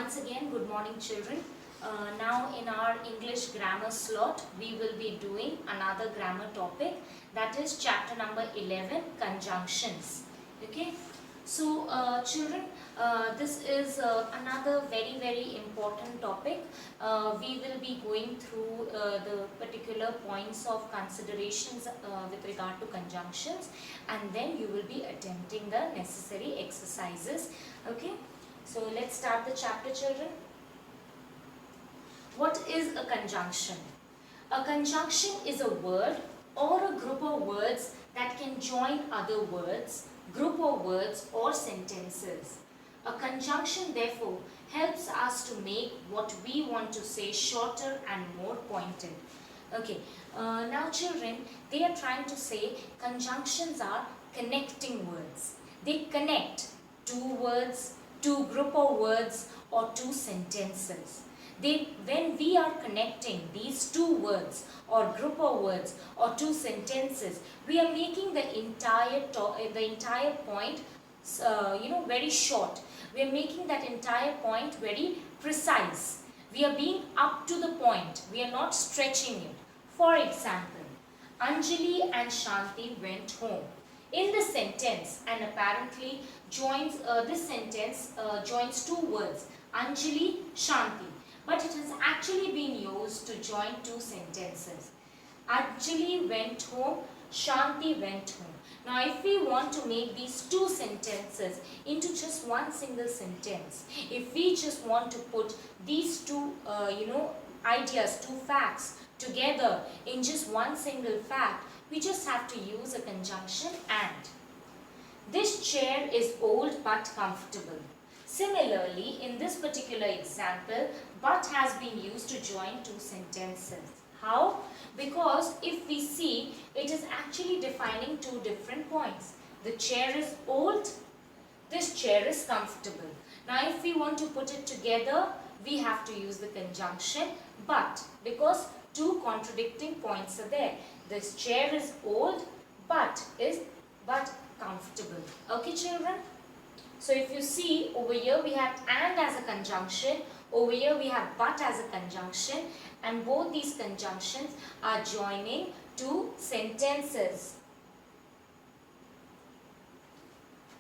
Once again, good morning children. Now in our English grammar slot, we will be doing another grammar topic, that is chapter number 11, conjunctions. Okay. So children, this is another very important topic. We will be going through the particular points of considerations with regard to conjunctions, and then you will be attempting the necessary exercises. Okay. So let's start the chapter, children. What is a conjunction? A conjunction is a word or a group of words that can join other words, group of words or sentences. A conjunction therefore helps us to make what we want to say shorter and more pointed. Okay, now children, they are trying to say conjunctions are connecting words. They connect two words, two group of words or two sentences. When we are connecting these two words or group of words or two sentences, we are making the entire point very short. We are making that entire point very precise. We are being up to the point. We are not stretching it. For example, Anjali and Shanti went home. In the sentence, and apparently joins this sentence joins two words, Anjali, Shanti, but it has actually been used to join two sentences. Anjali went home, Shanti went home. Now if we want to make these two sentences into just one single sentence, if we just want to put these two ideas, two facts together in just one single fact, we just have to use a conjunction and. This chair is old but comfortable. Similarly, in this particular example, but has been used to join two sentences. How? Because if we see, it is actually defining two different points. The chair is old, this chair is comfortable. Now if we want to put it together, we have to use the conjunction but, because two contradicting points are there. This chair is old but comfortable. Okay children? So if you see, over here we have and as a conjunction, over here we have but as a conjunction, and both these conjunctions are joining two sentences.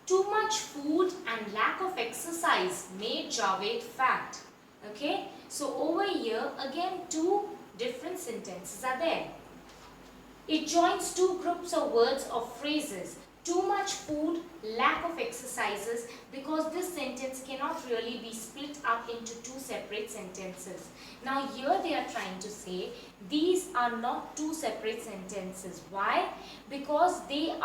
Too much food and lack of exercise made Javed fat. Okay, so over here again two different sentences are there. It joins two groups of words or phrases. Too much food, lack of exercises, because this sentence cannot really be split up into two separate sentences. Now here they are trying to say these are not two separate sentences. Why? Because they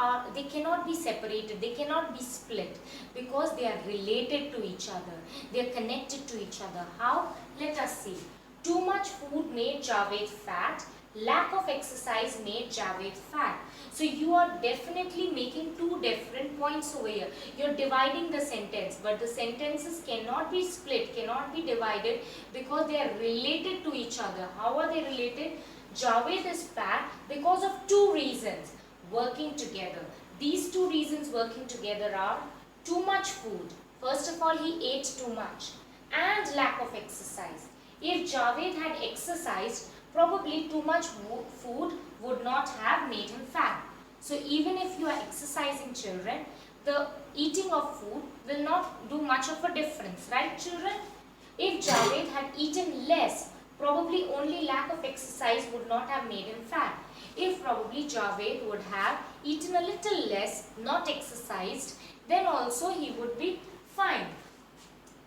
cannot be separated, they cannot be split, because they are related to each other. They are connected to each other. How? Let us see. Too much food made Javed fat. Lack of exercise made Javed fat. So you are definitely making two different points over here. You are dividing the sentence, but the sentences cannot be split, cannot be divided, because they are related to each other. How are they related? Javed is fat because of two reasons working together. These two reasons working together are too much food. First of all, he ate too much, and lack of exercise. If Javed had exercised, probably too much food would not have made him fat. So even if you are exercising children, the eating of food will not do much of a difference, right children? If Javed had eaten less, probably only lack of exercise would not have made him fat. If probably Javed would have eaten a little less, not exercised, then also he would be fine.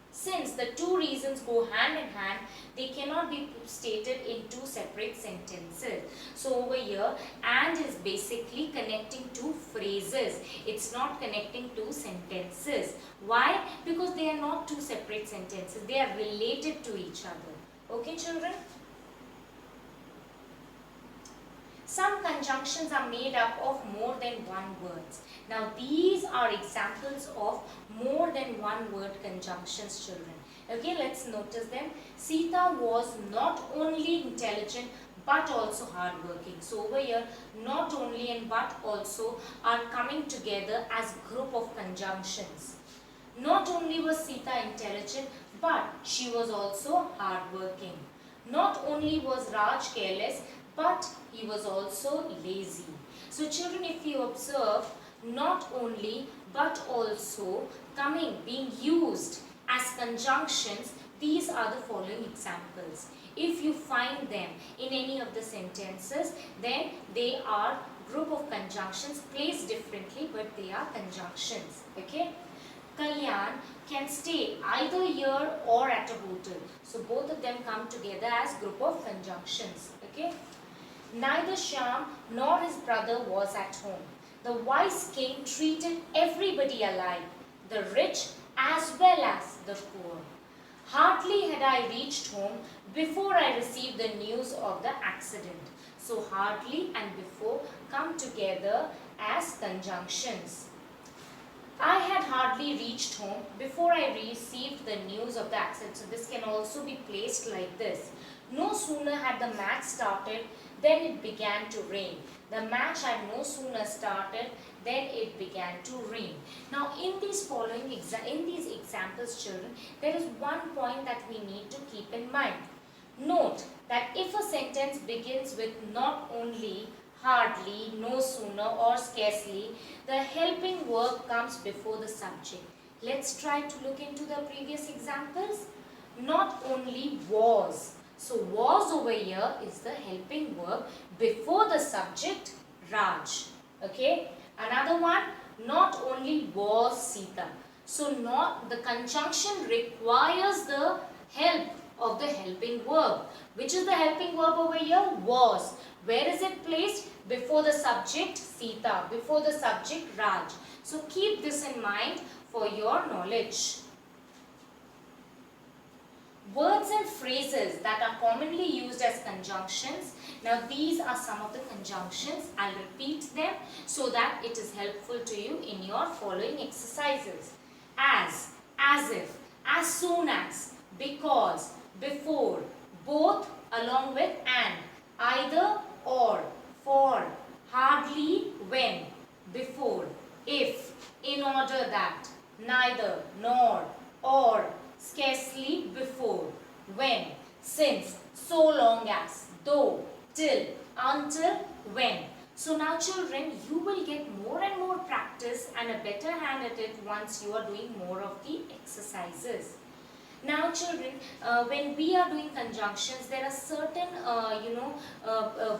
Since the two reasons go hand in hand, they cannot be stated in two separate sentences. So over here, and is basically connecting two phrases. It's not connecting two sentences. Why? Because they are not two separate sentences. They are related to each other. Okay, children? Some conjunctions are made up of more than one word. Now these are examples of more than one word conjunctions, children. Okay, let's notice them. Sita was not only intelligent but also hardworking. So over here, not only and but also are coming together as group of conjunctions. Not only was Sita intelligent, But she was also hardworking. Not only was Raj careless, but he was also lazy. So children, if you observe, not only but also being used as conjunctions, these are the following examples. If you find them in any of the sentences, then they are group of conjunctions placed differently, but they are conjunctions. Okay. Kalyan can stay either here or at a hotel. So both of them come together as group of conjunctions. Okay. Neither Shyam nor his brother was at home. The wise king treated everybody alike, the rich as well as the poor. Hardly had I reached home before I received the news of the accident. So hardly and before come together as conjunctions. I had hardly reached home before I received the news of the accident. So this can also be placed like this. No sooner had the match started than it began to rain. The match had no sooner started than it began to rain. Now in these examples, children, there is one point that we need to keep in mind. Note that if a sentence begins with not only, hardly, no sooner or scarcely, the helping verb comes before the subject. Let's try to look into the previous examples. Not only was. So was over here is the helping verb before the subject Raj. Okay. Another one, not only was Sita. So not the conjunction requires the help of the helping verb. Which is the helping verb over here? Was. Where is it placed? Before the subject Sita, before the subject Raj. So keep this in mind for your knowledge. Words and phrases that are commonly used as conjunctions. Now these are some of the conjunctions. I'll repeat them so that it is helpful to you in your following exercises. As if, as soon as, because, before, both, along with, and, either, or, for, hardly, when, before, if, in order that, neither, nor, or, scarcely, before, when, since, so long as, though, till, until, when. So now children, you will get more and more practice and a better hand at it once you are doing more of the exercises. Now children, when we are doing conjunctions, there are certain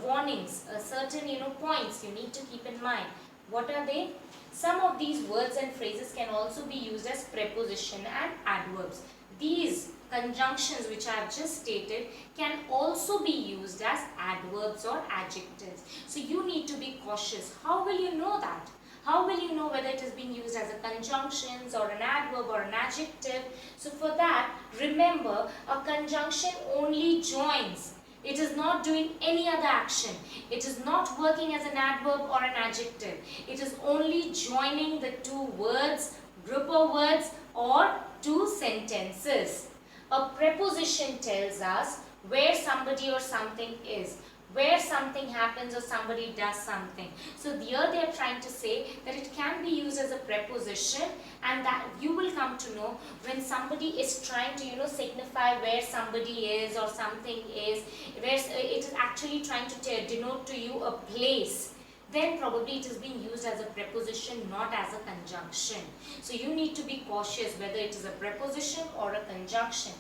warnings, certain points you need to keep in mind. What are they? Some of these words and phrases can also be used as preposition and adverbs. These conjunctions which I have just stated can also be used as adverbs or adjectives. So you need to be cautious. How will you know that? How will you know whether it is being used as a conjunction or an adverb or an adjective? So for that, remember, a conjunction only joins. It is not doing any other action. It is not working as an adverb or an adjective. It is only joining the two words, group of words, or two sentences. A preposition tells us where somebody or something is, where something happens or somebody does something. So here they are trying to say that it can be used as a preposition, and that you will come to know when somebody is trying to signify where somebody is or something is, where it is actually trying to denote to you a place. Then probably it is being used as a preposition, not as a conjunction. So you need to be cautious whether it is a preposition or a conjunction.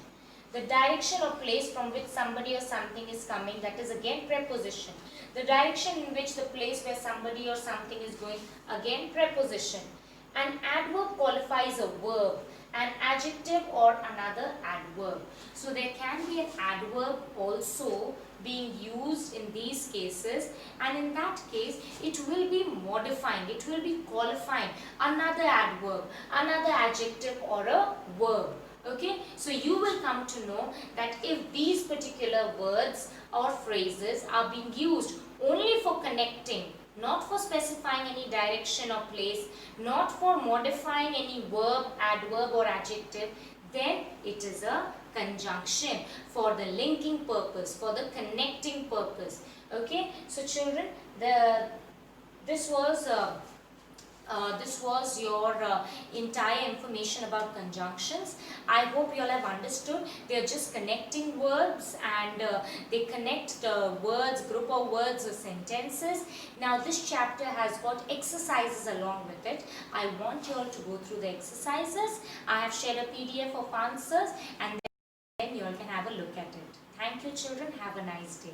The direction or place from which somebody or something is coming, that is again preposition. The direction in which the place where somebody or something is going, again preposition. An adverb qualifies a verb, an adjective or another adverb. So there can be an adverb also being used in these cases, and in that case it will be modifying, it will be qualifying another adverb, another adjective or a verb. Okay, so you will come to know that if these particular words or phrases are being used only for connecting, not for specifying any direction or place, not for modifying any verb, adverb or adjective, then it is a conjunction for the linking purpose, for the connecting purpose. Okay, so children, this was This was your entire information about conjunctions. I hope you all have understood. They are just connecting verbs, and they connect the words, group of words or sentences. Now this chapter has got exercises along with it. I want you all to go through the exercises. I have shared a PDF of answers, and then you all can have a look at it. Thank you children. Have a nice day.